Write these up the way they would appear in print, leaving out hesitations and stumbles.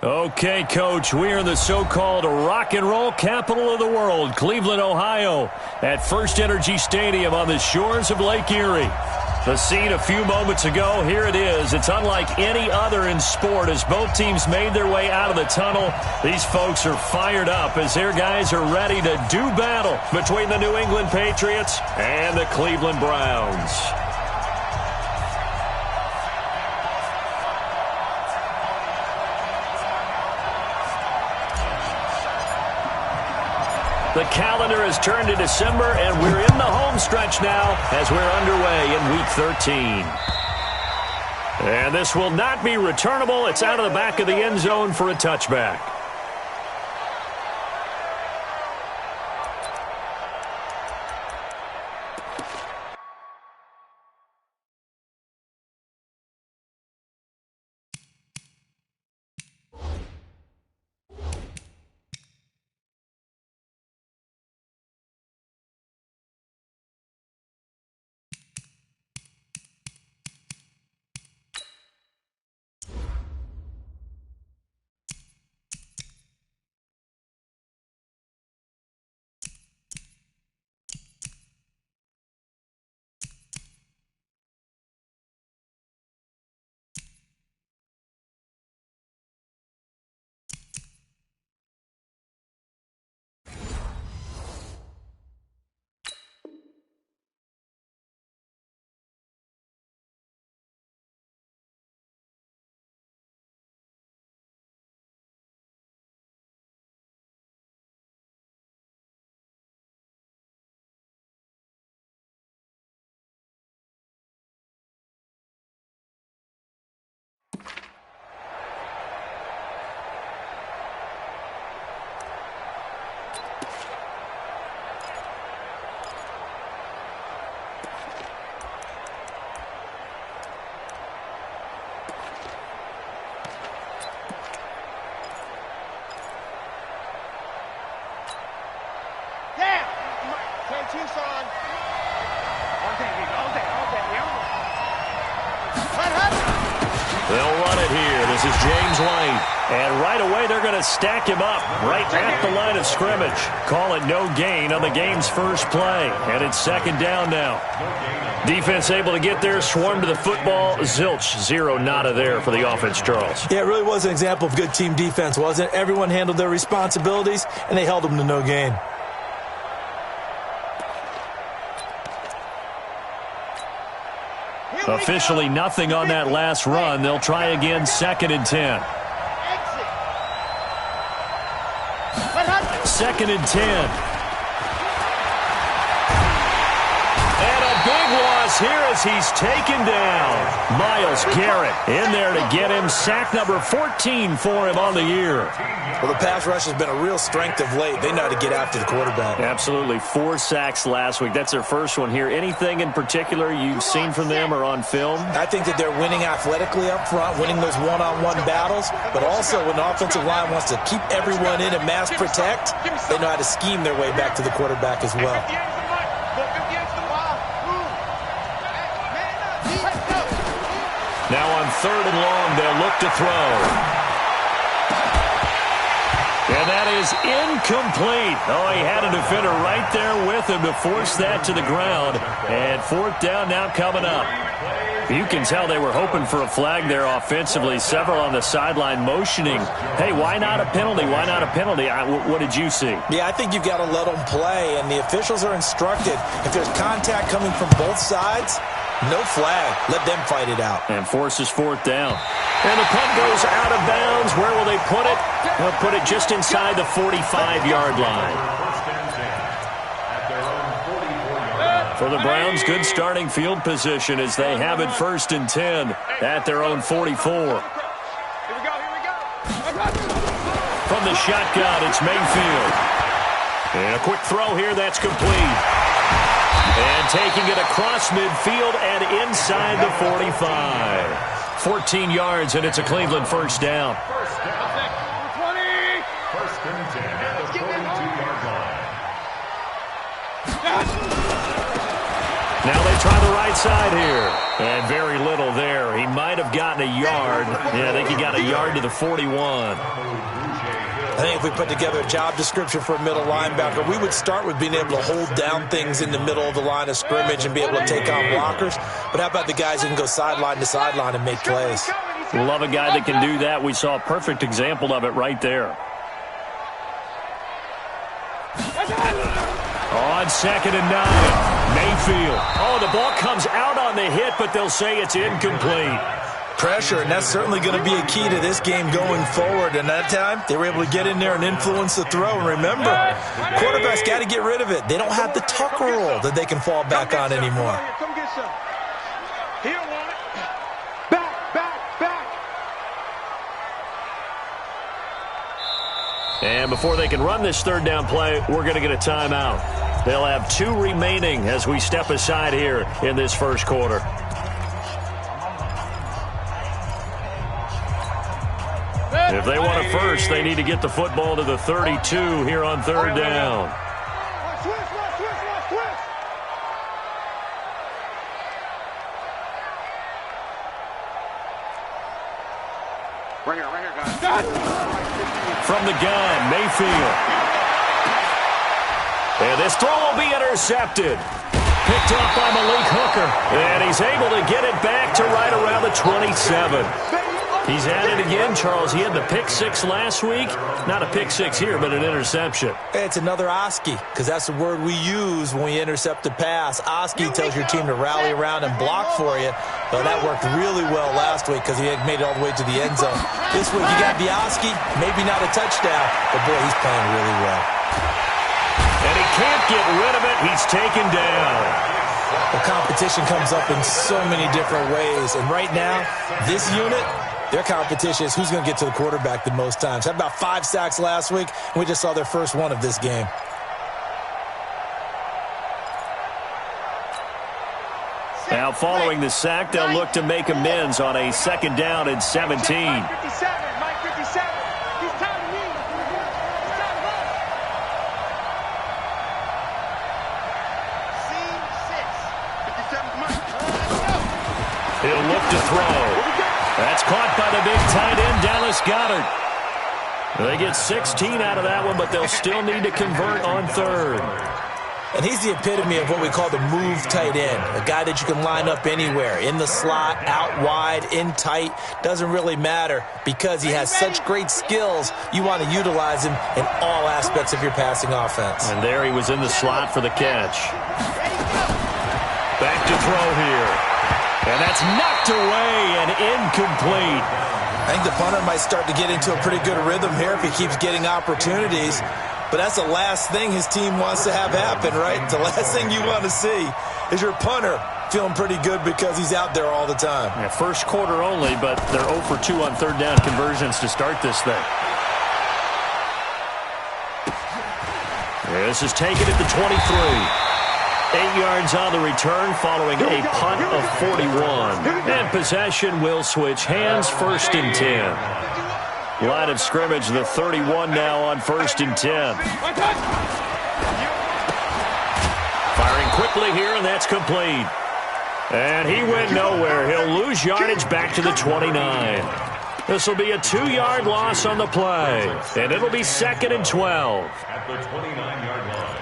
Okay, Coach, we are in the so-called rock and roll capital of the world, Cleveland, Ohio, at First Energy Stadium on the shores of Lake Erie. The scene a few moments ago, here it is. It's unlike any other in sport as both teams made their way out of the tunnel. These folks are fired up as their guys are ready to do battle between the New England Patriots and the Cleveland Browns. The calendar has turned to December, and we're in the home stretch now as we're underway in Week 13. And this will not be returnable. It's out of the back of the end zone for a touchback. They'll run it here. This is James White. And right away, they're going to stack him up right at the line of scrimmage. Call it no gain on the game's first play. And it's second down now. Defense able to get there, swarm to the football. Zilch, zero nada there for the offense, Charles. Yeah, it really was an example of good team defense, wasn't it? Everyone handled their responsibilities, and they held them to no gain. Officially nothing on that last run. They'll try again, second and 10. Second and 10. And a big loss here as he's taken down. Myles Garrett in there to get him. Sack number 14 for him on the year. Well, the pass rush has been a real strength of late. They know how to get after the quarterback. Absolutely. 4 sacks last week. That's their first one here. Anything in particular you've seen from them or on film? I think that they're winning athletically up front, winning those one-on-one battles, but also when the offensive line wants to keep everyone in and mass protect, they know how to scheme their way back to the quarterback as well. Now on third and long, they'll look to throw. And that is incomplete. Oh, he had a defender right there with him to force that to the ground. And fourth down now coming up. You can tell they were hoping for a flag there offensively. Several on the sideline motioning. Hey, why not a penalty? Why not a penalty? What did you see? Yeah, I think you've got to let them play. And the officials are instructed, if there's contact coming from both sides, no flag. Let them fight it out. And forces fourth down. And the punt goes out of bounds. Where will they put it? They'll put it just inside the 45-yard line. For the Browns, good starting field position as they have it first and 10 at their own 44. From the shotgun, it's Mayfield. And a quick throw here, that's complete. And taking it across midfield and inside the 45. 14 yards, and it's a Cleveland first down. First and 10 at the 42-yard line. Now they try the right side here. And very little there. He might have gotten a yard. Yeah, I think he got a yard to the 41. I think if we put together a job description for a middle linebacker, we would start with being able to hold down things in the middle of the line of scrimmage and be able to take on blockers. But how about the guys who can go sideline to sideline and make plays? Love a guy that can do that. We saw a perfect example of it right there. On 2nd and 9, Mayfield. Oh, the ball comes out on the hit, but they'll say it's incomplete. Pressure, and that's certainly going to be a key to this game going forward. And that time, they were able to get in there and influence the throw. And remember, quarterbacks got to get rid of it. They don't have the tuck roll that they can fall back on anymore. Come get some. He don't want it. Back, back, back. And before they can run this third down play, we're going to get a timeout. They'll have 2 remaining as we step aside here in this first quarter. If they want a first, they need to get the football to the 32 here on third down. Right here, guys. From the gun, Mayfield. And this throw will be intercepted. Picked up by Malik Hooker. And he's able to get it back to right around the 27. He's at it again, Charles. He had the pick 6 last week. Not a pick 6 here, but an interception. It's another Oski, because that's the word we use when we intercept a pass. Oski tells your team to rally around and block for you. But that worked really well last week because he had made it all the way to the end zone. This week you got the Oski, maybe not a touchdown, but boy, he's playing really well. And he can't get rid of it. He's taken down. The competition comes up in so many different ways. And right now, this unit, their competition is who's going to get to the quarterback the most times. Had about 5 sacks last week, and we just saw their first one of this game. Now, following the sack, they'll look to make amends on a 2nd down and 17. Mike 57, Mike 57. He's time to leave. He's time to go. C6, 57, Mike. He'll look to throw. That's caught by the big tight end, Dallas Goedert. They get 16 out of that one, but they'll still need to convert on 3rd. And he's the epitome of what we call the move tight end, a guy that you can line up anywhere, in the slot, out wide, in tight, doesn't really matter because he has such great skills. You want to utilize him in all aspects of your passing offense. And there he was in the slot for the catch. Back to throw here. And that's knocked away and incomplete. I think the punter might start to get into a pretty good rhythm here if he keeps getting opportunities. But that's the last thing his team wants to have happen, right? The last thing you want to see is your punter feeling pretty good because he's out there all the time. Yeah, first quarter only, but they're 0 for 2 on 3rd down conversions to start this thing. This is taken at the 23. 8 yards on the return following a punt of 41. And possession will switch hands, 1st and 10. Line of scrimmage, the 31 now on 1st and 10. Firing quickly here, and that's complete. And he went nowhere. He'll lose yardage back to the 29. This will be a 2-yard loss on the play. And it'll be 2nd and 12. At the 29-yard line.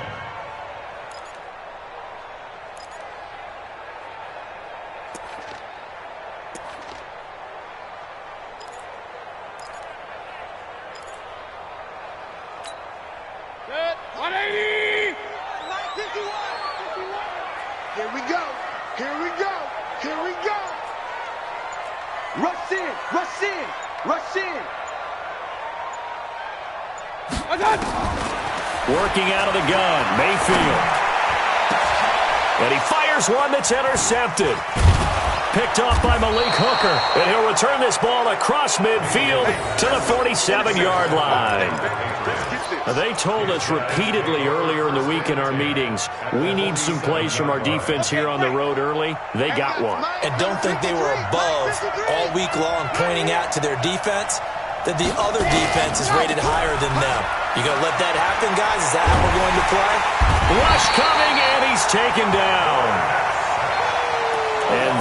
Here we go. Here we go. Here we go. Rush in. Rush in. Rush in. Working out of the gun, Mayfield. And he fires one that's intercepted. Picked off by Malik Hooker. And he'll return this ball across midfield to the 47-yard line. They told us repeatedly earlier in the week in our meetings, we need some plays from our defense here on the road early. They got one. And don't think they were above all week long pointing out to their defense that the other defense is rated higher than them. You going to let that happen, guys? Is that how we're going to play? Rush coming, and he's taken down.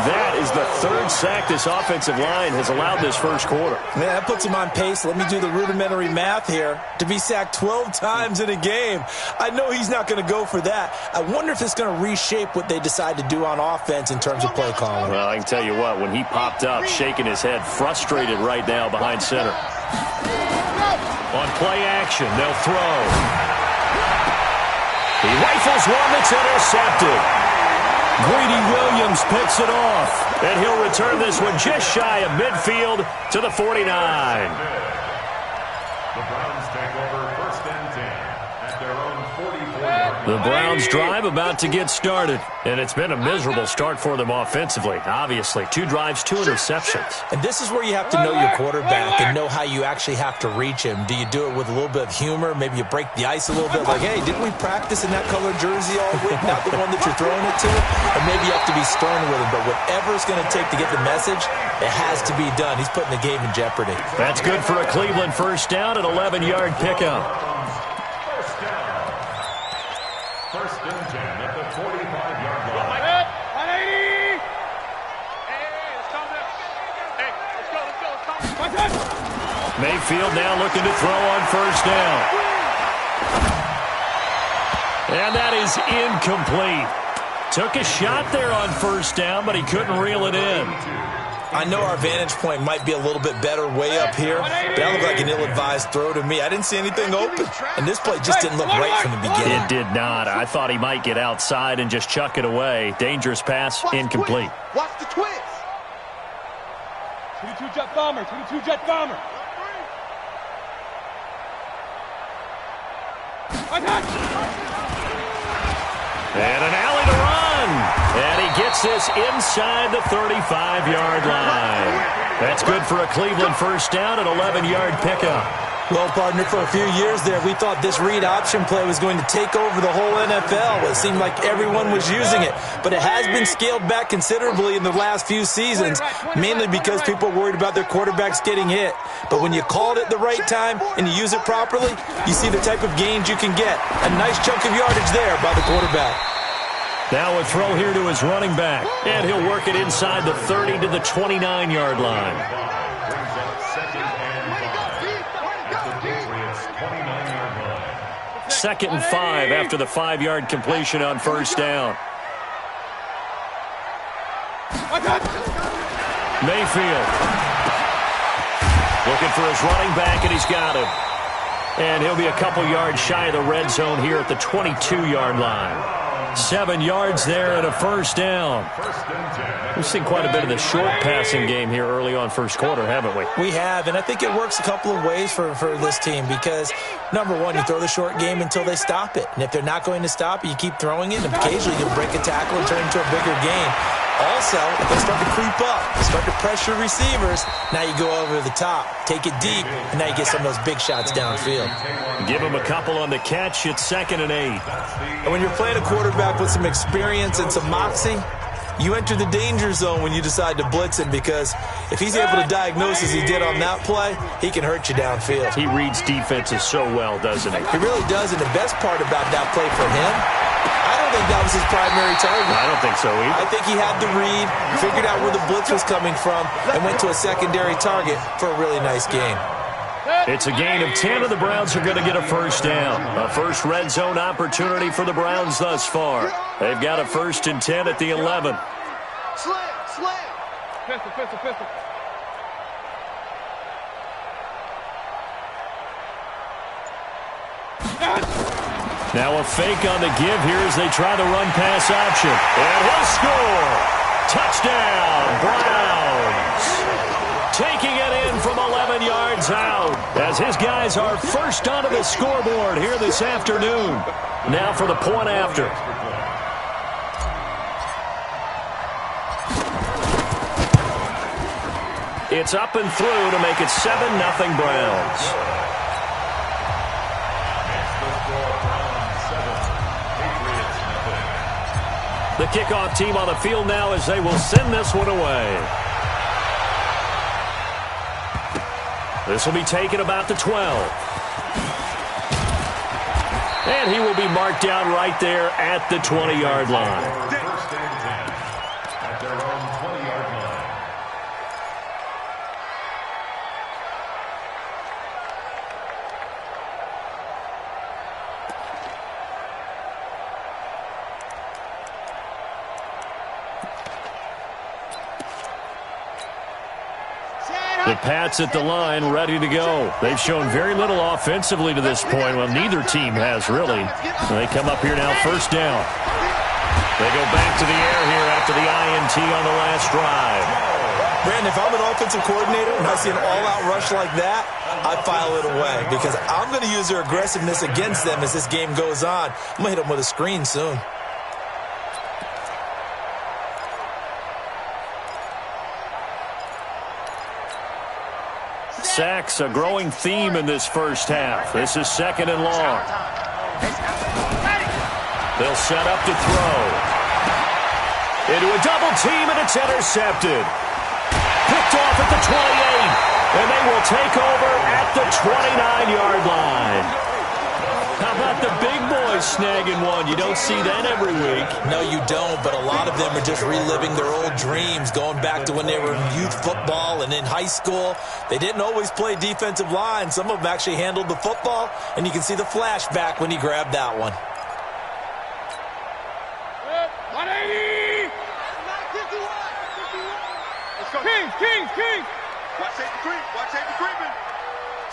that is the third sack this offensive line has allowed this first quarter. Man, that puts him on pace. Let me do the rudimentary math here. To be sacked 12 times in a game, I know he's not going to go for that. I wonder if it's going to reshape what they decide to do on offense in terms of play calling. Well, I can tell you what, when he popped up, shaking his head, frustrated right now behind center. On play action, they'll throw. He rifles one that's intercepted. Greedy Williams picks it off, and he'll return this one just shy of midfield to the 49. The Browns take over 1st and 10 at their own 44-yard line. The Browns drive about to get started, and it's been a miserable start for them offensively. Obviously, 2 drives, 2 interceptions. And this is where you have to know your quarterback and know how you actually have to reach him. Do you do it with a little bit of humor? Maybe you break the ice a little bit, like, hey, didn't we practice in that colored jersey all week? Not the one that you're throwing it to? Or maybe you have to be stern with him. But whatever it's going to take to get the message, it has to be done. He's putting the game in jeopardy. That's good for a Cleveland first down, an 11-yard pickup. First and 10 at the 45-yard line. 180! Hey, it's coming up. Hey, let's go. Mayfield now looking to throw on first down. And that is incomplete. Took a shot there on first down, but he couldn't reel it in. I know our vantage point might be a little bit better way up here, but that looked like an ill-advised throw to me. I didn't see anything open, and this play just didn't look right from the beginning. It did not. I thought he might get outside and just chuck it away. Dangerous pass, incomplete. Watch the twist. 22 jet bomber, 22 jet bomber. And an alley to run. And he gets this inside the 35-yard line. That's good for a Cleveland first down, an 11-yard pickup. Well, partner, for a few years there, we thought this read option play was going to take over the whole NFL. It seemed like everyone was using it, but it has been scaled back considerably in the last few seasons, mainly because people are worried about their quarterbacks getting hit. But when you call it at the right time and you use it properly, you see the type of gains you can get. A nice chunk of yardage there by the quarterback. Now a throw here to his running back, and he'll work it inside the 30 to the 29-yard line. Brings up 2nd and 5 at the Patriots' 29-yard line. 2nd and 5 after the 5-yard completion on first down. Mayfield looking for his running back, and he's got him. And he'll be a couple yards shy of the red zone here at the 22-yard line. 7 yards there and a first down. We've seen quite a bit of the short passing game here early on first quarter, haven't we? We have, and I think it works a couple of ways for this team because, number one, you throw the short game until they stop it. And if they're not going to stop it, you keep throwing it, and occasionally you'll break a tackle and turn into a bigger gain. Also, if they start to creep up, start to pressure receivers, now you go over the top, take it deep, and now you get some of those big shots downfield. Give him a couple on the catch. It's 2nd and 8. And when you're playing a quarterback with some experience and some moxie, you enter the danger zone when you decide to blitz him because if he's able to diagnose as he did on that play, he can hurt you downfield. He reads defenses so well, doesn't he? He really does, and the best part about that play for him, I don't think that was his primary target. I don't think so either. I think he had to read, figured out where the blitz was coming from, and went to a secondary target for a really nice gain. It's a gain of 10, and the Browns are going to get a first down. A first red zone opportunity for the Browns thus far. They've got a 1st and 10 at the 11. Slam. Pistol. Now a fake on the give here as they try the run pass option. And he'll score. Touchdown, Browns. Taking it in from 11 yards out as his guys are first onto the scoreboard here this afternoon. Now for the point after. It's up and through to make it 7-0 Browns. The kickoff team on the field now as they will send this one away. This will be taken about the 12. And he will be marked down right there at the 20-yard line. First and 10 at their own 28. The Pats at the line, ready to go. They've shown very little offensively to this point. Well, neither team has, really. They come up here now, first down. They go back to the air here after the INT on the last drive. Brandon, if I'm an offensive coordinator and I see an all-out rush like that, I file it away because I'm going to use their aggressiveness against them as this game goes on. I'm going to hit them with a screen soon. Sacks, a growing theme in this first half. This is second and long. They'll set up to throw. Into a double team, and it's intercepted. Picked off at the 28, and they will take over at the 29-yard line. How about the big boys snagging one? You don't see that every week. No, you don't, but a lot of them are just reliving their old dreams, going back to when they were in youth football and in high school. They didn't always play defensive line. Some of them actually handled the football, and you can see the flashback when he grabbed that one. 180! Let's go. Kings! Watch safety creep. Watch safety creeping.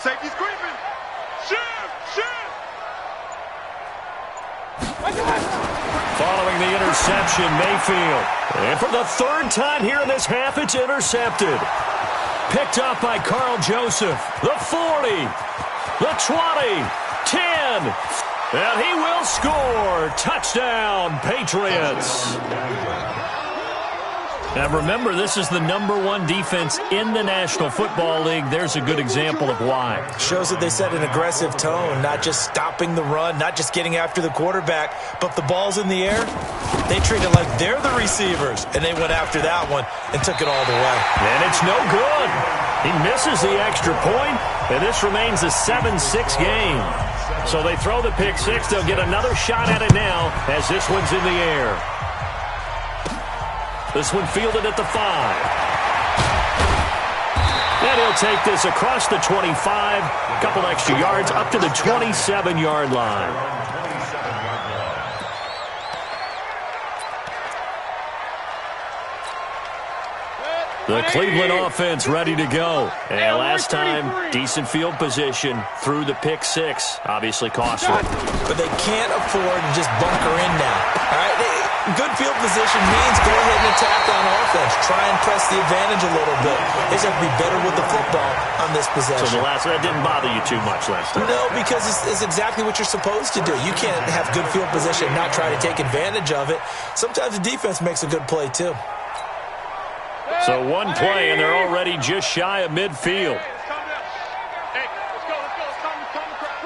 Safety's creeping. Shift! Following the interception, Mayfield. And for the third time here in this half, it's intercepted. Picked up by Carl Joseph. The 40, the 20, 10. And he will score. Touchdown, Patriots. Now remember, this is the #1 defense in the National Football League. There's a good example of why. Shows that they set an aggressive tone, not just stopping the run, not just getting after the quarterback, but the ball's in the air. They treat it like they're the receivers, and they went after that one and took it all the way. And it's no good. He misses the extra point, and this remains a 7-6 game. So they throw the pick six. They'll get another shot at it now as this one's in the air. This one fielded at the 5. And he'll take this across the 25. A couple extra yards up to the 27-yard line. The Cleveland offense ready to go. And last time, decent field position through the pick six. Obviously costly. But they can't afford to just bunker in now. All right? Good field position means go ahead and attack on offense. Try and press the advantage a little bit. They just have to be better with the football on this possession. So that didn't bother you too much last time? No, because it's exactly what you're supposed to do. You can't have good field position and not try to take advantage of it. Sometimes the defense makes a good play, too. So one play, and they're already just shy of midfield. Hey, let's go.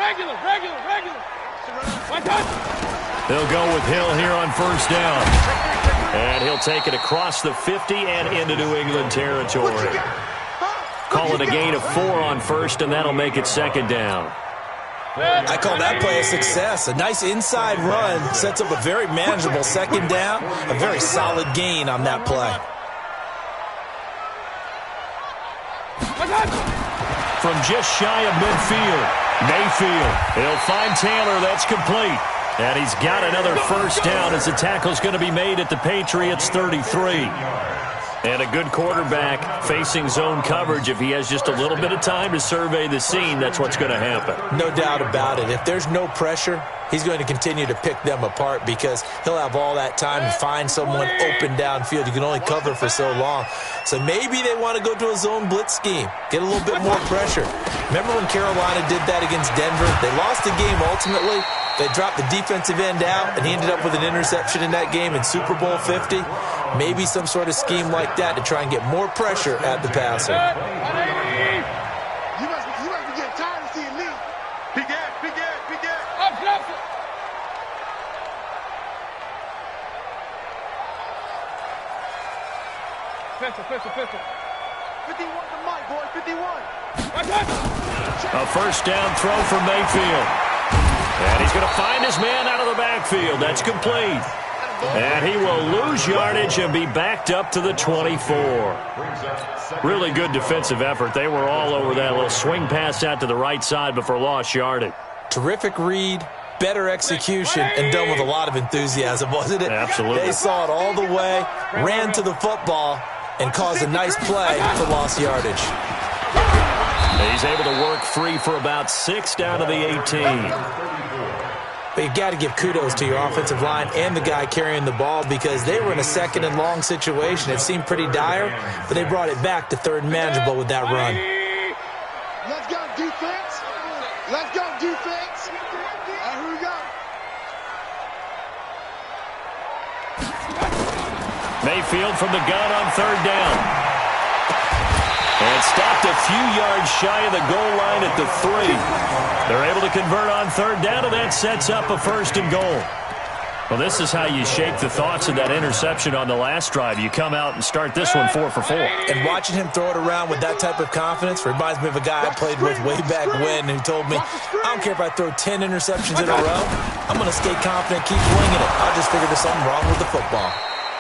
Regular. One touch. They'll go with Hill here on first down. And he'll take it across the 50 and into New England territory. Call it a gain of 4 on first, and that'll make it second down. I call that play a success. A nice inside run sets up a very manageable second down. A very solid gain on that play. From just shy of midfield, Mayfield. He'll find Taylor. That's complete. And he's got another first down as the tackle's going to be made at the Patriots' 33. And a good quarterback facing zone coverage. If he has just a little bit of time to survey the scene, that's what's going to happen. No doubt about it. If there's no pressure, he's going to continue to pick them apart because he'll have all that time to find someone open downfield. You can only cover for so long. So maybe they want to go to a zone blitz scheme, get a little bit more pressure. Remember when Carolina did that against Denver? They lost the game ultimately. They dropped the defensive end out, and he ended up with an interception in that game in Super Bowl 50. Maybe some sort of scheme like that to try and get more pressure at the passer. You must be getting tired of seeing me. Big ass. Up. Pistol. 51 to Mike, boy. 51. A first down throw for Mayfield. And he's going to find his man out of the backfield. That's complete. And he will lose yardage and be backed up to the 24. Really good defensive effort. They were all over that little swing pass out to the right side before lost yardage. Terrific read, better execution, and done with a lot of enthusiasm, wasn't it? Absolutely. They saw it all the way, ran to the football, and caused a nice play for lost yardage. He's able to work free for about 6 down to the 18. But you got to give kudos to your offensive line and the guy carrying the ball because they were in a second and long situation. It seemed pretty dire, but they brought it back to third and manageable with that run. Let's go, defense. Let's go, defense. All right, here we go. Mayfield from the gun on third down. And stopped a few yards shy of the goal line at the 3. They're able to convert on third down, and that sets up a 1st and goal. Well, this is how you shake the thoughts of that interception on the last drive. You come out and start this one 4 for 4. And watching him throw it around with that type of confidence reminds me of a guy I played with way back when who told me, I don't care if I throw 10 interceptions in a row. I'm going to stay confident, keep winging it. I just figured there's something wrong with the football.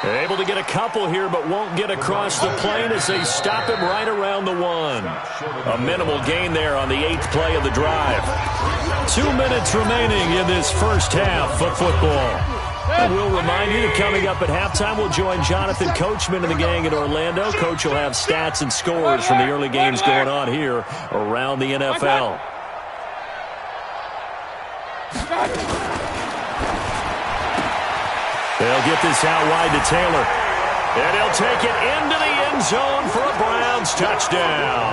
They're able to get a couple here, but won't get across the plane as they stop him right around the 1. A minimal gain there on the 8th play of the drive. 2 minutes remaining in this first half of football. And we'll remind you that coming up at halftime, we'll join Jonathan Coachman and the gang in Orlando. Coach will have stats and scores from the early games going on here around the NFL. They'll get this out wide to Taylor. And he'll take it into the end zone for a Browns touchdown.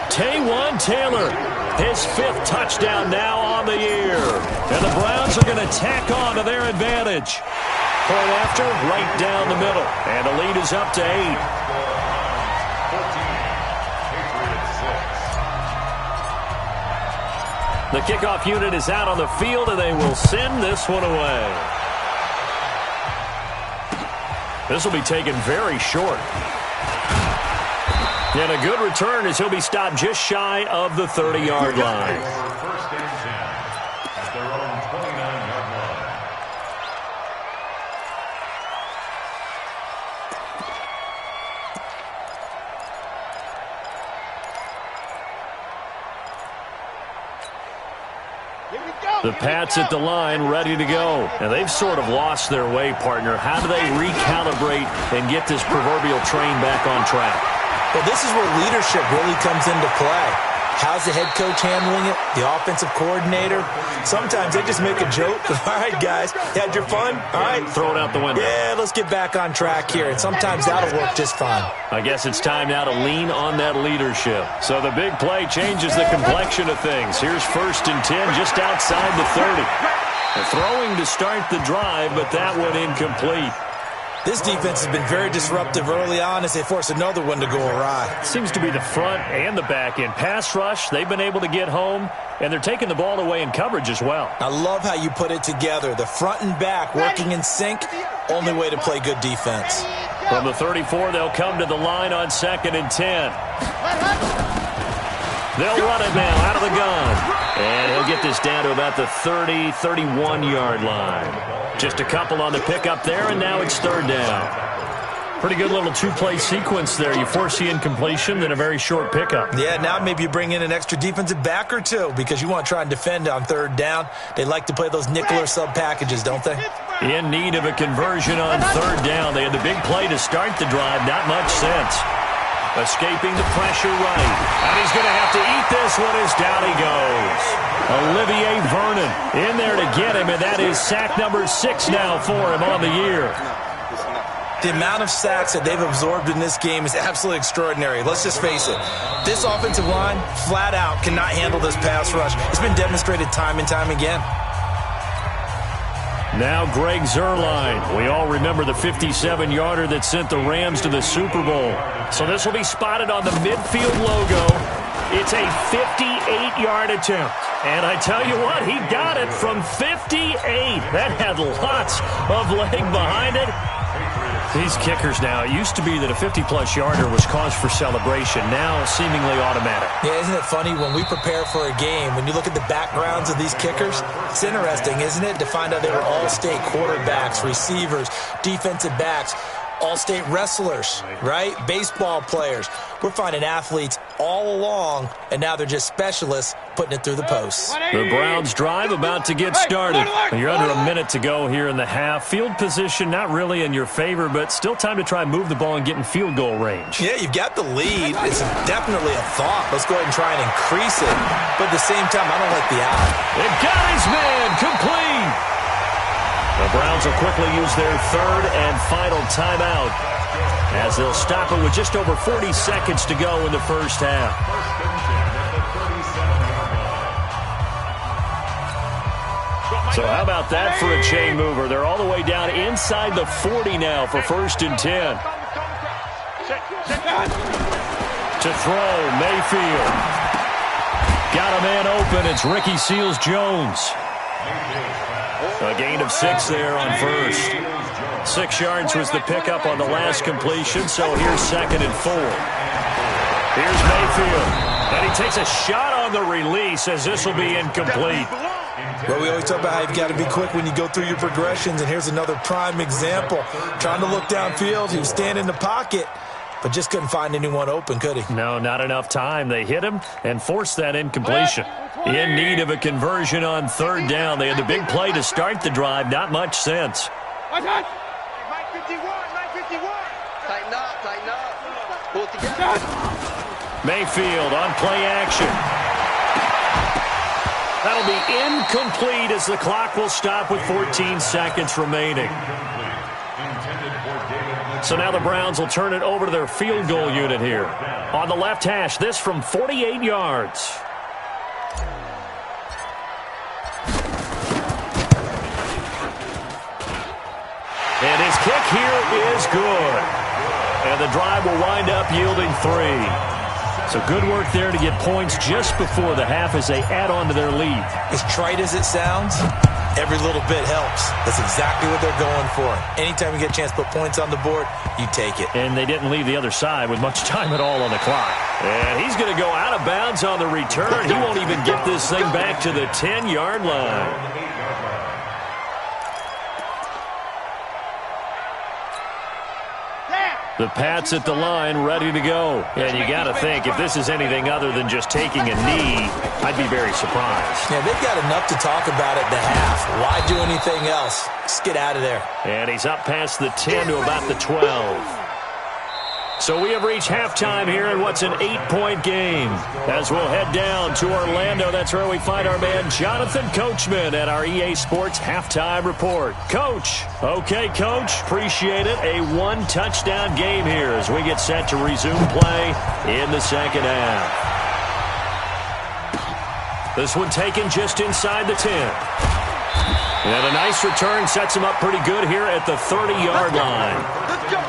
Taywan Taylor, his 5th touchdown now on the year. And the Browns are going to tack on to their advantage. Point after, right down the middle. And the lead is up to 8. The kickoff unit is out on the field, and they will send this one away. This will be taken very short. And a good return as he'll be stopped just shy of the 30-yard line. First and 10 at their own 29-yard line. The Pats at the line, ready to go. And they've sort of lost their way, partner. How do they recalibrate and get this proverbial train back on track? Well, this is where leadership really comes into play. How's the head coach handling it? The offensive coordinator? Sometimes they just make a joke. All right, guys, had your fun? All right. Throw it out the window. Yeah, let's get back on track here. And sometimes that'll work just fine. I guess it's time now to lean on that leadership. So the big play changes the complexion of things. Here's 1st and 10 just outside the 30. They're throwing to start the drive, but that one incomplete. This defense has been very disruptive early on as they force another one to go awry. Seems to be the front and the back end. Pass rush, they've been able to get home, and they're taking the ball away in coverage as well. I love how you put it together. The front and back working in sync, only way to play good defense. From the 34, they'll come to the line on 2nd and 10. They'll run it now out of the gun. And he'll get this down to about the 30, 31-yard line. Just a couple on the pickup there, and now it's 3rd down. Pretty good little 2-play sequence there. You force the incompletion, then a very short pickup. Yeah, now maybe you bring in an extra defensive back or two because you want to try and defend on 3rd down. They like to play those nickel or sub packages, don't they? In need of a conversion on 3rd down. They had the big play to start the drive. Not much sense. Escaping the pressure right. And he's going to have to eat this one as down he goes. Olivier Vernon in there to get him, and that is sack number 6 now for him on the year. The amount of sacks that they've absorbed in this game is absolutely extraordinary. Let's just face it. This offensive line, flat out, cannot handle this pass rush. It's been demonstrated time and time again. Now Greg Zuerlein. We all remember the 57-yarder that sent the Rams to the Super Bowl. So this will be spotted on the midfield logo. It's a 58-yard attempt. And I tell you what, he got it from 58. That had lots of leg behind it. These kickers now, it used to be that a 50-plus yarder was cause for celebration. Now seemingly automatic. Yeah, isn't it funny when we prepare for a game, when you look at the backgrounds of these kickers, it's interesting, isn't it, to find out they were all-state quarterbacks, receivers, defensive backs, all-state wrestlers, right? Baseball players. We're finding athletes all along, and now they're just specialists putting it through the posts. The Browns drive about to get started. You're under a minute to go here in the half. Field position not really in your favor, but still time to try and move the ball and get in field goal range. Yeah, you've got the lead. It's definitely a thought. Let's go ahead and try and increase it. But at the same time, I don't like the out. It got his man complete. The Browns will quickly use their third and final timeout as they'll stop it with just over 40 seconds to go in the first half. So how about that for a chain mover? They're all the way down inside the 40 now for 1st and 10. To throw, Mayfield. Got a man open. It's Ricky Seals-Jones. A gain of 6 there on first. 6 yards was the pickup on the last completion, so here's 2nd and 4. Here's Mayfield. And he takes a shot on the release as this will be incomplete. Well, we always talk about how you've got to be quick when you go through your progressions, and here's another prime example. Trying to look downfield, he was standing in the pocket, but just couldn't find anyone open, could he? No, not enough time. They hit him and forced that incompletion. In need of a conversion on 3rd down. They had the big play to start the drive. Not much sense. Mike 51, Mike 51. Tighten up. Pull it together. Mayfield on play action. That'll be incomplete as the clock will stop with 14 seconds remaining. So now the Browns will turn it over to their field goal unit here. On the left hash, this from 48 yards. And his kick here is good. And the drive will wind up yielding 3. So good work there to get points just before the half as they add on to their lead. As trite as it sounds, every little bit helps. That's exactly what they're going for. Anytime you get a chance to put points on the board, you take it. And they didn't leave the other side with much time at all on the clock. And he's going to go out of bounds on the return. He won't even get this thing back to the 10-yard line. The Pats at the line, ready to go. And you got to think, if this is anything other than just taking a knee, I'd be very surprised. Yeah, they've got enough to talk about at the half. Why do anything else? Just get out of there. And he's up past the 10 to about the 12. So we have reached halftime here in what's an 8-point game. As we'll head down to Orlando, that's where we find our man Jonathan Coachman at our EA Sports Halftime Report. Coach. Okay, Coach. Appreciate it. A 1-touchdown game here as we get set to resume play in the second half. This one taken just inside the 10. And a nice return sets him up pretty good here at the 30-yard line. Let's go.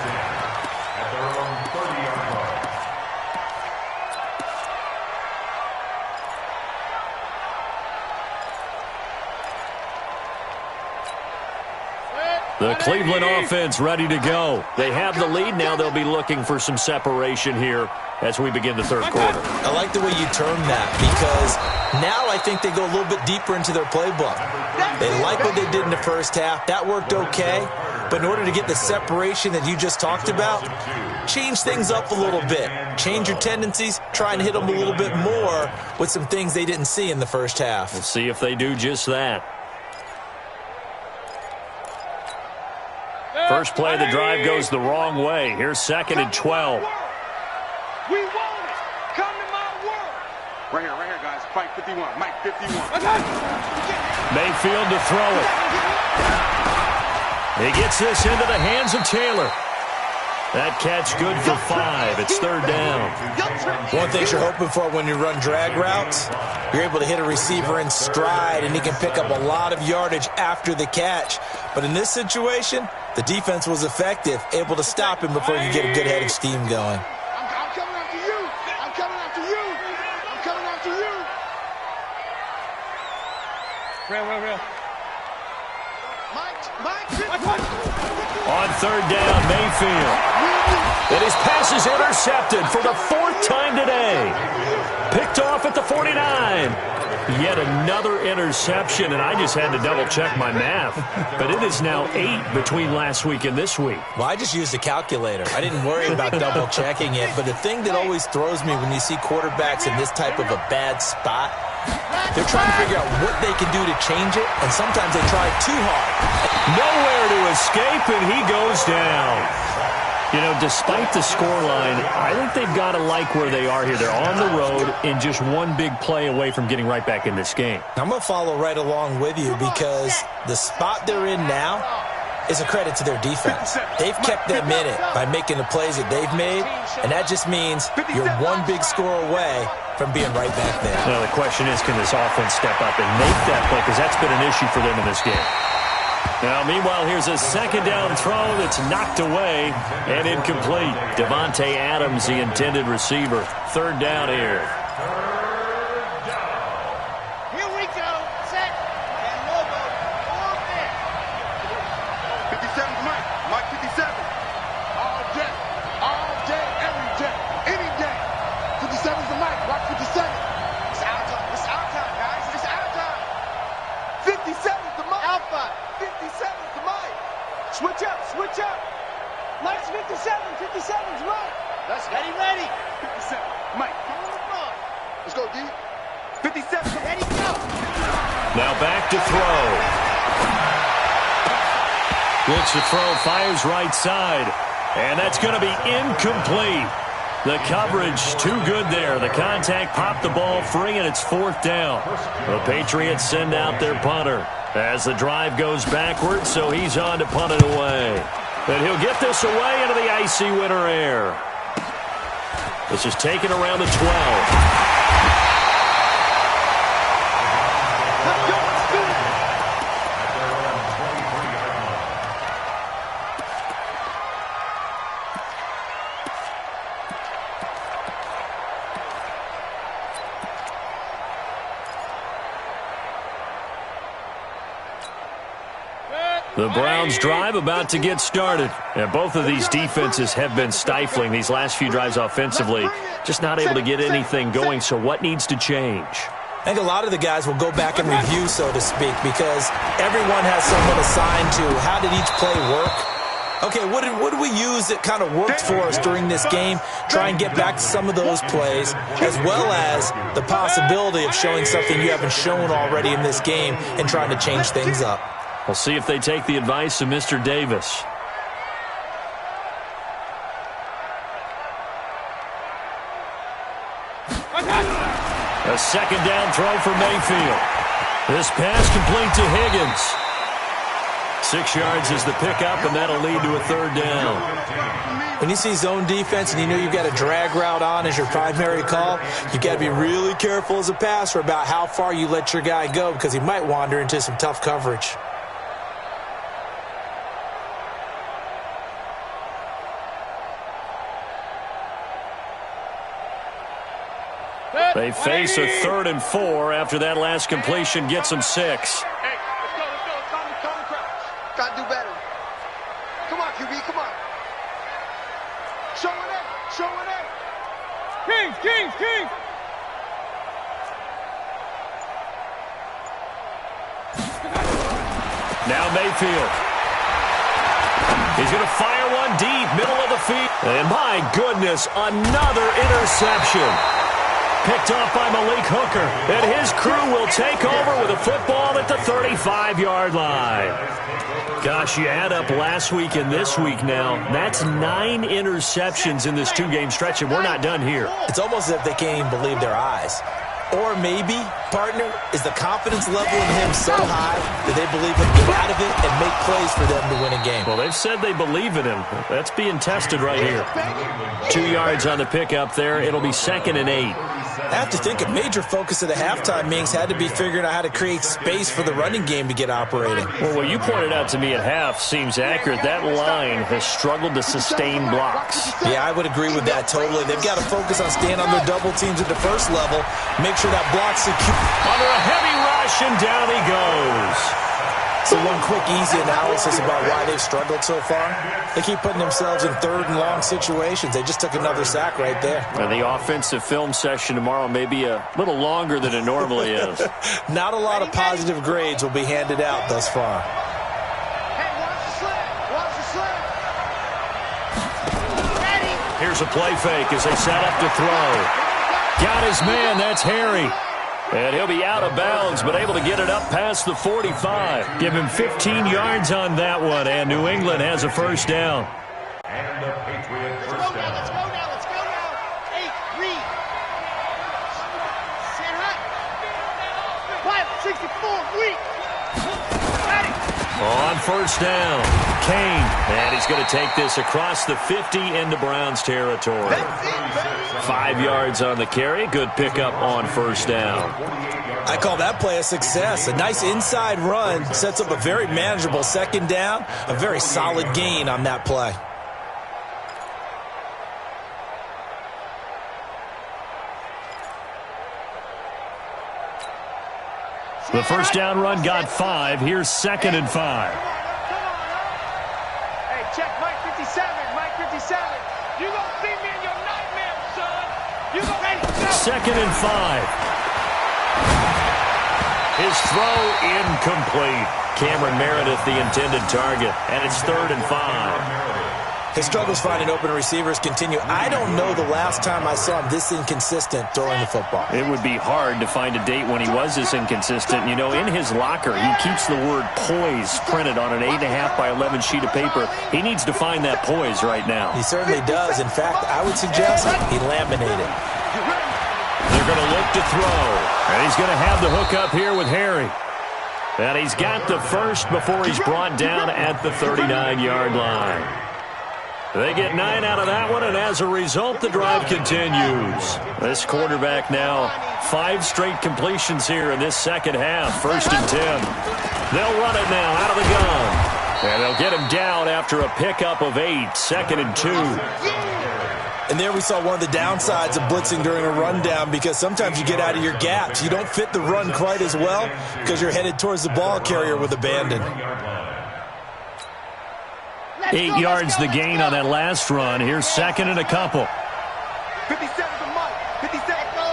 The Cleveland offense ready to go. They have the lead now. They'll be looking for some separation here as we begin the third quarter. I like the way you term that because now I think they go a little bit deeper into their playbook. They like what they did in the first half. That worked okay. But in order to get the separation that you just talked about, change things up a little bit. Change your tendencies. Try and hit them a little bit more with some things they didn't see in the first half. We'll see if they do just that. First play of the drive goes the wrong way. Here's 2nd and 12. We want it. Come to my world. Right here, guys. Mike 51. Mike 51. Mayfield to throw it. He gets this into the hands of Taylor. That catch good for 5. It's 3rd down. One thing you're hoping for when you run drag routes, you're able to hit a receiver in stride, and he can pick up a lot of yardage after the catch. But in this situation, the defense was effective, able to stop him before you get a good head of steam going. I'm coming after you. I'm coming after you. I'm coming after you. Real. Mike. On 3rd down, Mayfield. And his pass is intercepted for the 4th time today. Picked off at the 49. Yet another interception, and I just had to double-check my math. But it is now 8 between last week and this week. Well, I just used a calculator. I didn't worry about double-checking it. But the thing that always throws me when you see quarterbacks in this type of a bad spot They're trying to figure out what they can do to change it, and sometimes they try too hard. Nowhere to escape, and he goes down. You know, despite the scoreline, I think they've got to like where they are here. They're on the road and just one big play away from getting right back in this game. I'm going to follow right along with you because the spot they're in now is a credit to their defense. They've kept them in it by making the plays that they've made, and that just means you're one big score away from being right back there. Now, the question is, can this offense step up and make that play? Because that's been an issue for them in this game. Now, meanwhile, here's a second down throw that's knocked away and incomplete. Devontae Adams, the intended receiver. Third down here. Here we go. Set. And logo. 57's Mike. Mike 57. All day. All day, every day. Any day. 57's the Mike. Rock 57. It's our time. It's our time, guys. It's our time. 57's the Mike. Alpha. 57's the Mike. Switch up. Switch up. Mike's 57. 57's Mike. Let's ready, ready. 57. Mike. Come on the front. Let's go, D. 57. Ready, go. Now back to throw. Looks to throw, fires right side. And that's going to be incomplete. The coverage too good there. The contact popped the ball free, and it's fourth down. The Patriots send out their punter as the drive goes backwards, so he's on to punt it away. And he'll get this away into the icy winter air. This is taken around the 12. The Browns drive about to get started. And both of these defenses have been stifling these last few drives offensively. Just not able to get anything going, so what needs to change? I think a lot of the guys will go back and review, so to speak, because everyone has someone assigned to how did each play work. Okay, what did we use that kind of worked for us during this game? Try and get back to some of those plays, as well as the possibility of showing something you haven't shown already in this game and trying to change things up. We'll see if they take the advice of Mr. Davis. A second down throw for Mayfield. This pass complete to Higgins. 6 yards is the pickup, and that'll lead to a third down. When you see zone defense and you know you've got a drag route on as your primary call, you've got to be really careful as a passer about how far you let your guy go because he might wander into some tough coverage. They face a 3rd and 4 after that last completion gets them 6. Hey, let's go. It's time to crouch. Gotta do better. Come on, QB, come on. Showing it. Showing it. Kings. Now Mayfield. He's going to fire one deep, middle of the field. And my goodness, another interception. Picked off by Malik Hooker. And his crew will take over with a football at the 35-yard line. Gosh, you add up last week and this week now. That's 9 interceptions in this 2-game stretch, and we're not done here. It's almost as if they can't even believe their eyes. Or maybe, partner, is the confidence level in him so high that they believe he'll get out of it and make plays for them to win a game. Well, they've said they believe in him. That's being tested right here. 2 yards on the pickup there. It'll be 2nd and 8. I have to think a major focus of the halftime meetings had to be figuring out how to create space for the running game to get operating. Well, what you pointed out to me at half seems accurate. That line has struggled to sustain blocks. Yeah, I would agree with that totally. They've got to focus on staying on their double teams at the first level, make sure that block's secure. Under a heavy rush, and down he goes. So one quick, easy analysis about why they've struggled so far. They keep putting themselves in 3rd and long situations. They just took another sack right there. And the offensive film session tomorrow may be a little longer than it normally is. Not a lot of positive grades will be handed out thus far. Hey, watch the slant. Watch the slant. Ready. Here's a play fake as they set up to throw. Got his man. That's Harry. And he'll be out of bounds, but able to get it up past the 45. Give him 15 yards on that one, and New England has a first down. And the Patriot first down. Let's go now. Hey, read. Stand high. 564, read. Got it. On first down, Kane. And he's going to take this across the 50 into Browns territory. 5 yards on the carry. Good pickup on first down. I call that play a success. A nice inside run sets up a very manageable second down. A very solid gain on that play. The first down run got 5. Here's 2nd and 5. Hey, check Mike 57. Mike 57. You gonna see me in your nightmare, son. You gonna ready? Go. 2nd and 5. His throw incomplete. Cameron Meredith, the intended target. And it's 3rd and 5. His struggles finding open receivers continue. I don't know the last time I saw him this inconsistent throwing the football. It would be hard to find a date when he was this inconsistent. You know, in his locker, he keeps the word poise printed on an 8.5 by 11 sheet of paper. He needs to find that poise right now. He certainly does. In fact, I would suggest he laminate it. They're going to look to throw. And he's going to have the hook up here with Harry. And he's got the first before he's brought down at the 39-yard line. They get 9 out of that one, and as a result, the drive continues. This quarterback now, 5 straight completions here in this second half. 1st and 10. They'll run it now out of the gun. And they'll get him down after a pickup of 8. 2nd and 2. And there we saw one of the downsides of blitzing during a rundown, because sometimes you get out of your gaps. You don't fit the run quite as well because you're headed towards the ball carrier with abandon. 8 yards the gain on that last run. Here's 2nd and a couple. 57 to Mike. 57 go.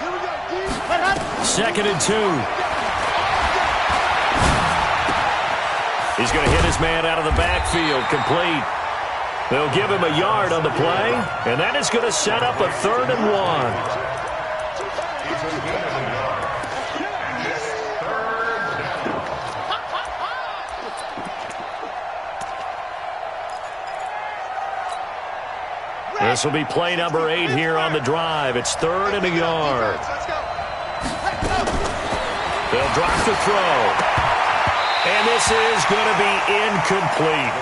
Here we go, G. 2nd and 2. He's going to hit his man out of the backfield. Complete. They'll give him a yard on the play, and that is going to set up a 3rd and 1. This will be play number 8 here on the drive. It's 3rd and a yard. They'll drop the throw. And this is going to be incomplete.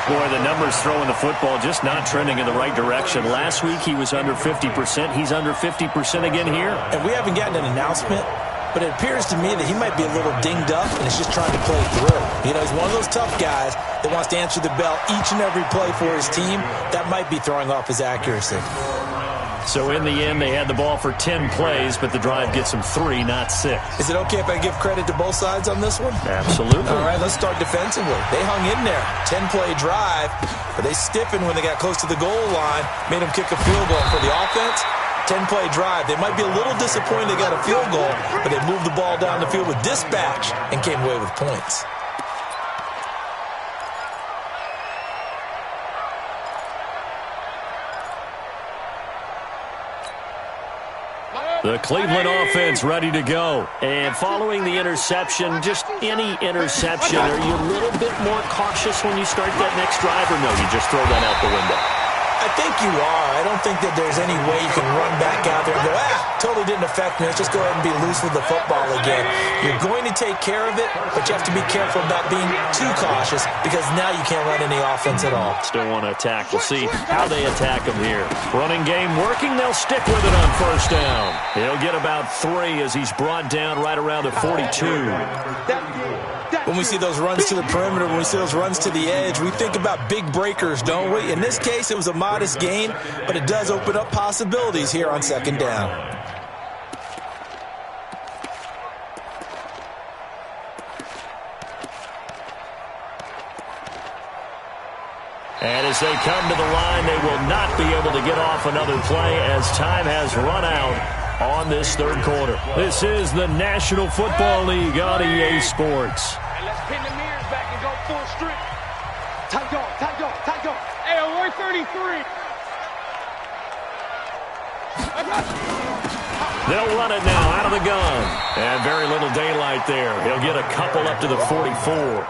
Boy, the numbers throwing the football just not trending in the right direction. Last week he was under 50%. He's under 50% again here. And we haven't gotten an announcement, but it appears to me that he might be a little dinged up and is just trying to play through. You know, he's one of those tough guys that wants to answer the bell each and every play for his team. That might be throwing off his accuracy. So in the end, they had the ball for 10 plays, but the drive gets them 3, not 6. Is it okay if I give credit to both sides on this one? Absolutely. All right, let's start defensively. They hung in there. 10-play drive, but they stiffened when they got close to the goal line, made them kick a field goal. For the offense, 10-play drive. They might be a little disappointed they got a field goal, but they moved the ball down the field with dispatch and came away with points. The Cleveland offense ready to go. And following the interception, just any interception, are you a little bit more cautious when you start that next drive, or no, you just throw that out the window? I think you are. I don't think that there's any way you can run back out there and go, totally didn't affect me. Let's just go ahead and be loose with the football again. You're going to take care of it, but you have to be careful about being too cautious, because now you can't run any offense at all. Still want to attack. We'll see how they attack him here. Running game working. They'll stick with it on first down. He'll get about 3 as he's brought down right around the 42. When we see those runs to the perimeter, when we see those runs to the edge, we think about big breakers, don't we? In this case, it was a modest gain, but it does open up possibilities here on second down. And as they come to the line, they will not be able to get off another play as time has run out on this third quarter. This is the National Football League on EA Sports. And let's pin the mirrors back and go full strip. Tight dog, tight dog, tight dog. Hey, we're 33. They'll run it now out of the gun. And very little daylight there. He'll get a couple up to the 44.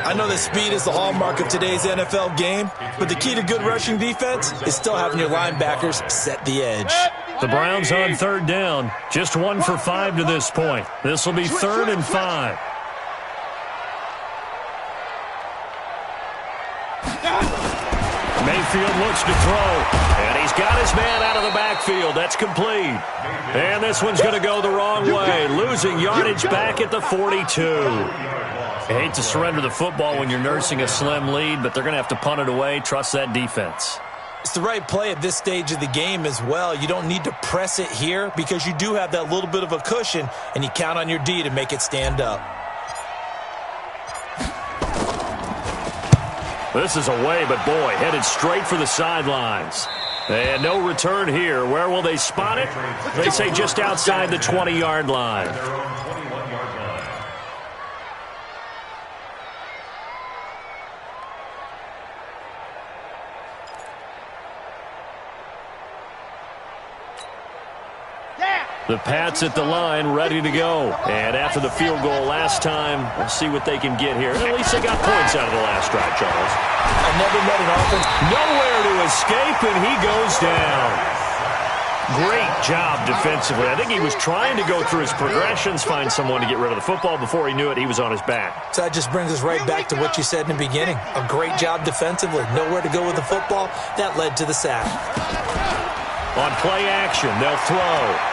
I know that speed is the hallmark of today's NFL game, but the key to good rushing defense is still having your linebackers set the edge. The Browns on third down. Just 1 for 5 to this point. This will be 3rd and 5. Mayfield looks to throw, and he's got his man out of the backfield. That's complete. And this one's going to go the wrong way, losing yardage back at the 42. I hate to surrender the football when you're nursing a slim lead, but they're going to have to punt it away. Trust that defense. It's the right play at this stage of the game as well. You don't need to press it here because you do have that little bit of a cushion, and you count on your D to make it stand up. This is away, but boy, headed straight for the sidelines. And no return here. Where will they spot it? They say just outside the 20-yard line. The Pats at the line, ready to go. And after the field goal last time, we'll see what they can get here. At least they got points out of the last drive, Charles. I never met an offense. Nowhere to escape, and he goes down. Great job defensively. I think he was trying to go through his progressions, find someone to get rid of the football. Before he knew it, he was on his back. So that just brings us right back to what you said in the beginning. A great job defensively. Nowhere to go with the football. That led to the sack. On play action, they'll throw.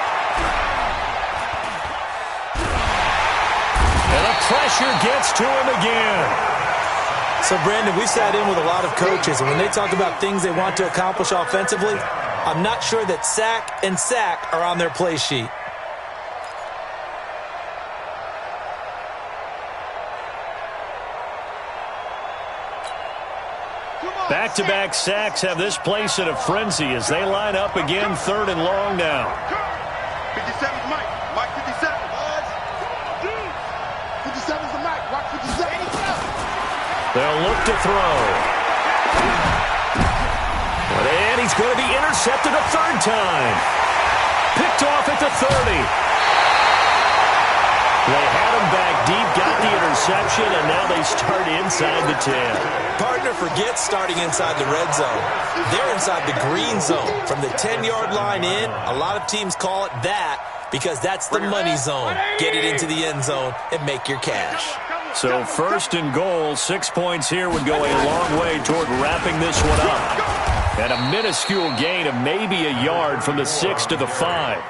And the pressure gets to him again. So, Brandon, we've sat in with a lot of coaches, and when they talk about things they want to accomplish offensively, I'm not sure that sack and sack are on their play sheet. Back-to-back sacks have this place in a frenzy as they line up again, 3rd and long now. 57's Mike. Mike 57. 57's the Mike. Watch 57. They'll look to throw. And he's going to be intercepted a 3rd time. Picked off at the 30. They had him back deep, got the interception, and now they start inside the 10. Partner forgets starting inside the red zone. They're inside the green zone. From the 10-yard line in, a lot of teams call it that because that's the money zone. Get it into the end zone and make your cash. So 1st and goal, 6 points here would go a long way toward wrapping this one up. And a minuscule gain of maybe a yard from the 6 to the 5.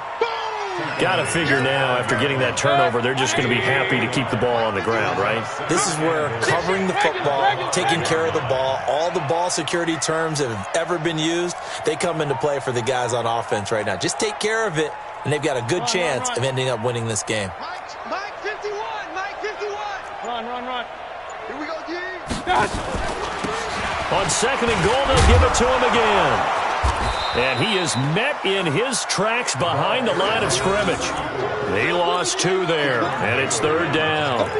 Got to figure now, after getting that turnover, they're just going to be happy to keep the ball on the ground, right? This is where covering the football, taking care of the ball, all the ball security terms that have ever been used, they come into play for the guys on offense right now. Just take care of it, and they've got a good chance of ending up winning this game. Mike 51, Mike 51. Run. Here we go, G. On 2nd and goal, they'll give it to him again. And he is met in his tracks behind the line of scrimmage. He lost 2 there, and it's 3rd down.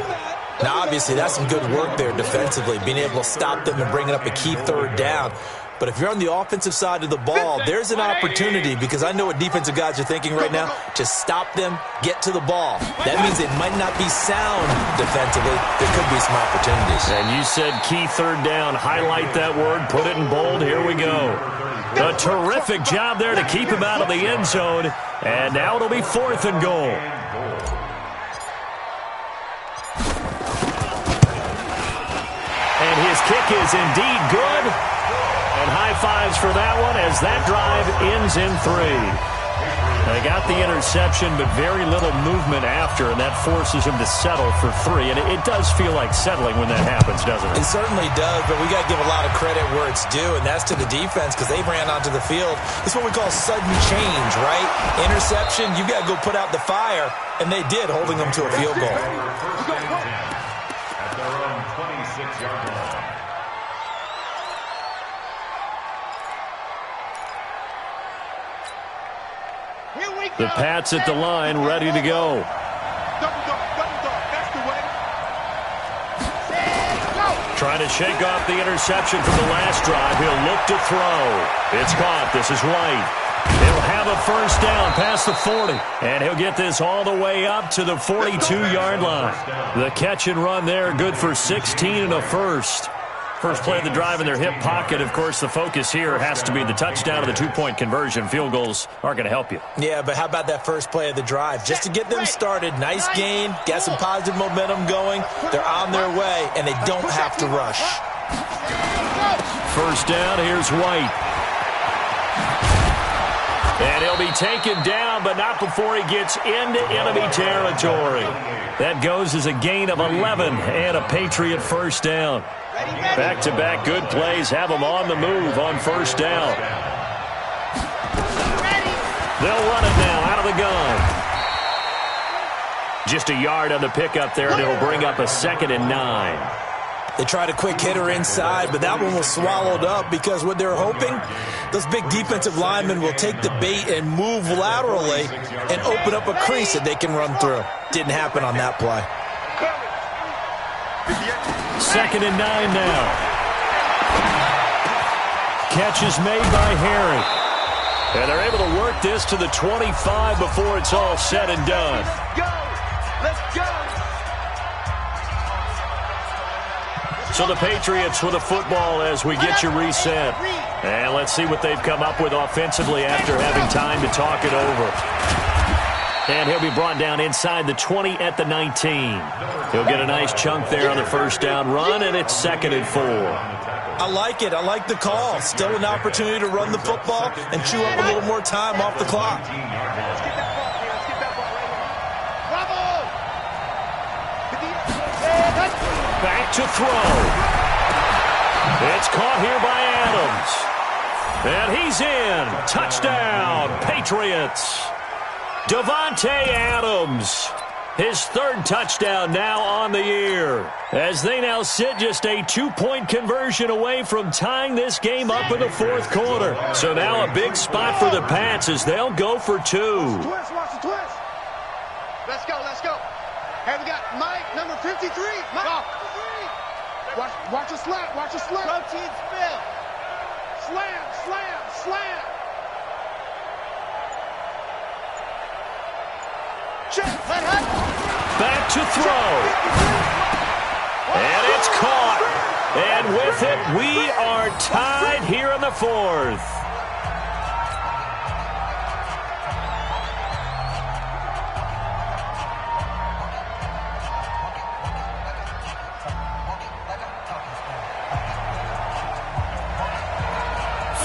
Now, obviously, that's some good work there defensively, being able to stop them and bringing up a key 3rd down. But if you're on the offensive side of the ball, there's an opportunity because I know what defensive guys are thinking right now. Just stop them, get to the ball. That means it might not be sound defensively. There could be some opportunities. And you said key 3rd down. Highlight that word. Put it in bold. Here we go. A terrific job there to keep him out of the end zone. And now it'll be 4th and goal. And his kick is indeed good. And high fives for that one as that drive ends in 3. They got the interception, but very little movement after, and that forces him to settle for 3. And it does feel like settling when that happens, doesn't it? It certainly does, but we got to give a lot of credit where it's due, and that's to the defense because they ran onto the field. It's what we call sudden change, right? Interception, you got to go put out the fire, and they did, holding them to a field goal. At their own 26-yard line. The Pats at the line, ready to go. Double dog. That's the way. Trying to shake off the interception from the last drive. He'll look to throw. It's caught. This is White. They'll have have a first down past the 40. And he'll get this all the way up to the 42-yard line. The catch and run there, good for 16 and a first. First play of the drive in their hip pocket. Of course, the focus here has to be the touchdown of the two-point conversion. Field goals aren't going to help you. Yeah, but how about that first play of the drive? Just to get them started, nice gain, got some positive momentum going. They're on their way, and they don't have to rush. First down, here's White. And he'll be taken down, but not before he gets into enemy territory. That goes as a gain of 11 and a Patriot first down. Back-to-back good plays have them on the move on first down. They'll run it now out of the gun. Just a yard on the pickup there, and it'll bring up a 2nd and 9. They tried a quick hitter inside, but that one was swallowed up because what they're hoping, those big defensive linemen will take the bait and move laterally and open up a crease that they can run through. Didn't happen on that play. 2nd and 9 now. Catch is made by Harry. And they're able to work this to the 25 before it's all said and done. Let's go! So the Patriots with a football as we get you reset. And let's see what they've come up with offensively after having time to talk it over. And he'll be brought down inside the 20 at the 19. He'll get a nice chunk there on the first down run, and it's 2nd and 4. I like it. I like the call. Still an opportunity to run the football and chew up a little more time off the clock. Let's get that ball here. Let's get that ball right here. Bravo! Back to throw. It's caught here by Adams. And he's in. Touchdown, Patriots. Davante Adams. His 3rd touchdown now on the year. As they now sit just a 2-point conversion away from tying this game up in the 4th quarter. So now a big spot for the Pats as they'll go for 2. Twist, watch the twist. Let's go, let's go. Hey, we got Mike, number 53. Mike, watch the slant, watch the slant. Protein spill. Slam, slam, slam. Check. Back to throw. And it's caught. And with it, we are tied here in the 4th.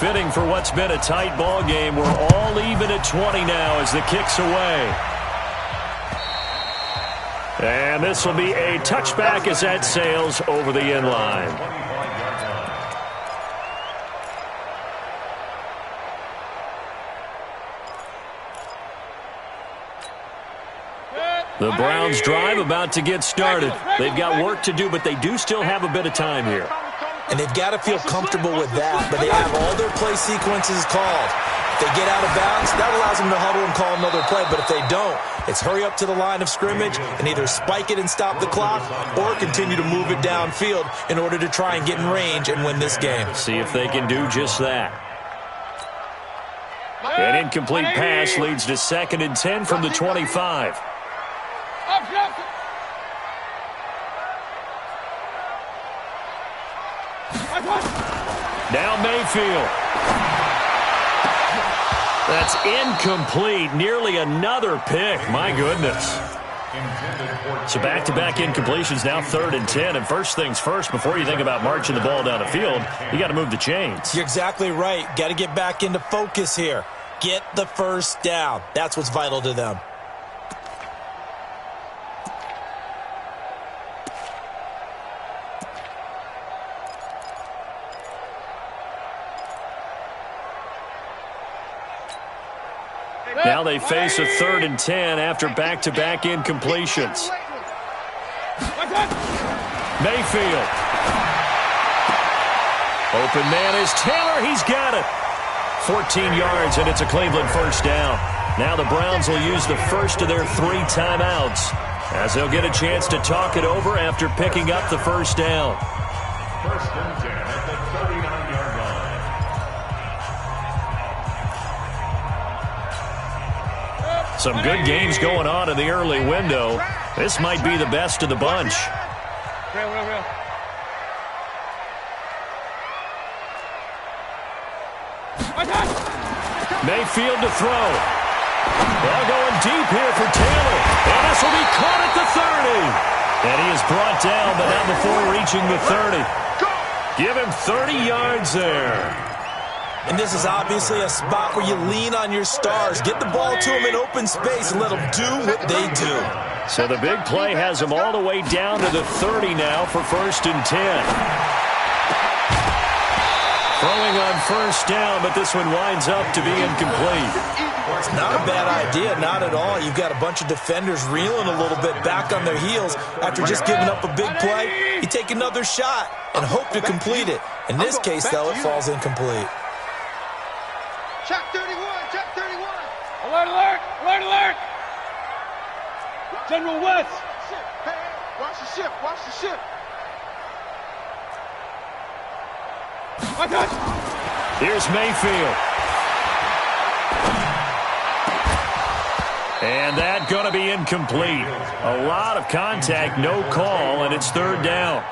Fitting for what's been a tight ball game. We're all even at 20 now as the kick's away. And this will be a touchback as that sails over the end line. The Browns drive about to get started. They've got work to do, but they do still have a bit of time here. And they've got to feel comfortable with that, but they have all their play sequences called. If they get out of bounds, that allows them to huddle and call another play. But if they don't, it's hurry up to the line of scrimmage and either spike it and stop the clock or continue to move it downfield in order to try and get in range and win this game. See if they can do just that. An incomplete pass leads to 2nd and 10 from the 25. Now Mayfield. That's incomplete. Nearly another pick. My goodness. So back-to-back incompletions, now 3rd and 10. And first things first, before you think about marching the ball down the field, you got to move the chains. You're exactly right. Got to get back into focus here. Get the first down. That's what's vital to them. Now they face a 3rd and 10 after back-to-back incompletions. Mayfield. Open man is Taylor. He's got it. 14 yards, and it's a Cleveland first down. Now the Browns will use the first of their 3 timeouts as they'll get a chance to talk it over after picking up the first down. 1st and 10 at the 39-yard line. Some good games going on in the early window. This might be the best of the bunch. Real. Mayfield to throw. Ball going deep here for Taylor. And this will be caught at the 30. And he is brought down, but not before reaching the 30. Give him 30 yards there. And this is obviously a spot where you lean on your stars. Get the ball to them in open space and let them do what they do. So the big play has them all the way down to the 30 now for 1st and 10. Throwing on 1st down, but this one winds up to be incomplete. It's not a bad idea, not at all. You've got a bunch of defenders reeling a little bit back on their heels after just giving up a big play. You take another shot and hope to complete it. In this case, though, it falls incomplete. Check 31, check 31. Alert! General West. Hey, watch the ship. Here's Mayfield. And that going to be incomplete. A lot of contact, no call, and it's 3rd down.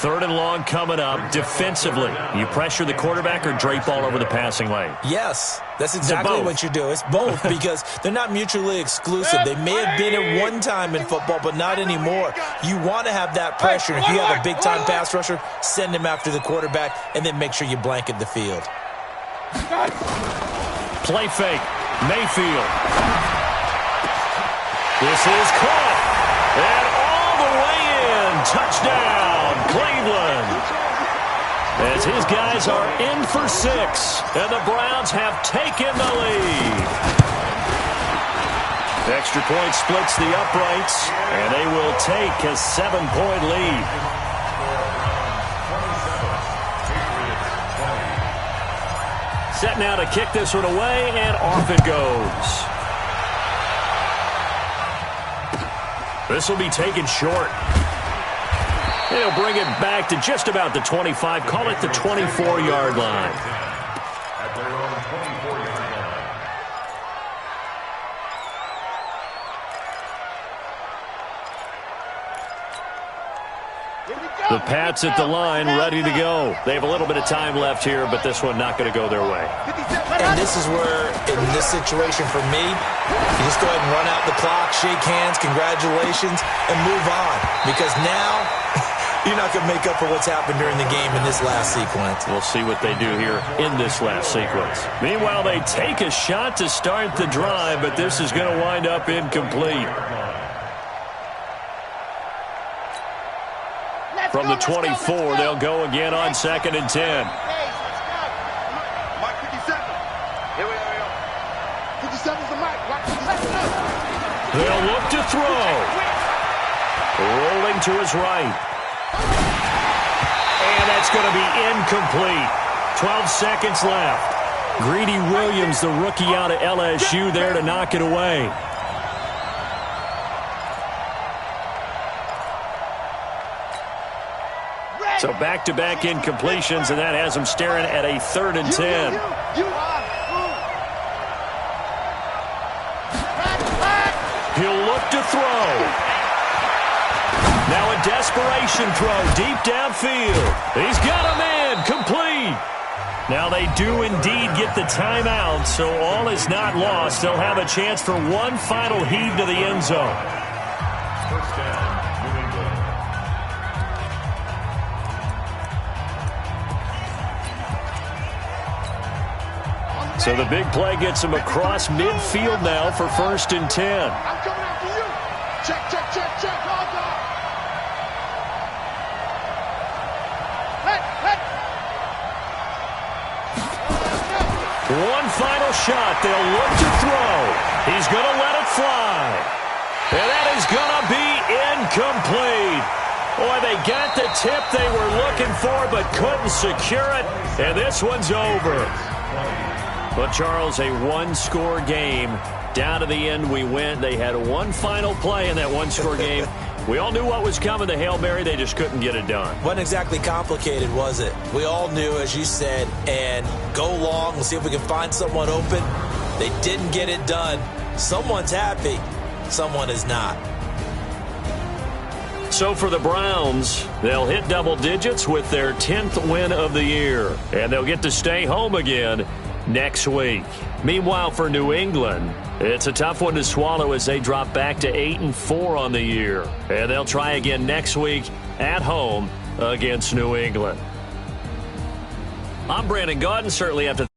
3rd and long coming up. Defensively, you pressure the quarterback or drape all over the passing lane? Yes, that's exactly what you do. It's both because they're not mutually exclusive. They may have been at one time in football, but not anymore. You want to have that pressure. If you have a big-time pass rusher, send him after the quarterback, and then make sure you blanket the field. Play fake. Mayfield. This is caught. And all the way in. Touchdown, Cleveland. As his guys are in for 6. And the Browns have taken the lead. Extra point splits the uprights. And they will take a 7-point lead. Set now to kick this one away. And off it goes. This will be taken short. They'll bring it back to just about the 25. Call it the 24-yard line. At their own 24-yard line. The Pats at the line, ready to go. They have a little bit of time left here, but this one not going to go their way. And this is where, in this situation for me, you just go ahead and run out the clock, shake hands, congratulations, and move on. Because now, you're not going to make up for what's happened during the game in this last sequence. We'll see what they do here in this last sequence. Meanwhile, they take a shot to start the drive, but this is going to wind up incomplete. From the 24, they'll go again on 2nd and 10. Mike 57. Here we go. 57's the Mike. Watch 57. They'll look to throw. Rolling to his right. And that's going to be incomplete. 12 seconds left. Greedy Williams, the rookie out of LSU, there to knock it away. So back-to-back incompletions, and that has him staring at a 3rd and 10. He'll look to throw. Now a desperation throw deep downfield. He's got him in, complete. Now they do indeed get the timeout, so all is not lost. They'll have a chance for one final heave to the end zone. 1st down, New England. So the big play gets him across midfield now for 1st and 10. I'm coming after you. Check. One final shot. They'll look to throw. He's going to let it fly. And that is going to be incomplete. Boy, they got the tip they were looking for but couldn't secure it. And this one's over. But, Charles, a one-score game. Down to the end we went. They had one final play in that one-score game. We all knew what was coming, the Hail Mary. They just couldn't get it done. Wasn't exactly complicated, was it? We all knew, as you said, and go long. We'll see if we can find someone open. They didn't get it done. Someone's happy, someone is not. So for the Browns, they'll hit double digits with their 10th win of the year, and they'll get to stay home again next week. Meanwhile, for New England, it's a tough one to swallow as they drop back to 8-4 on the year, and they'll try again next week at home against New England. I'm Brandon Gaudin. Certainly have to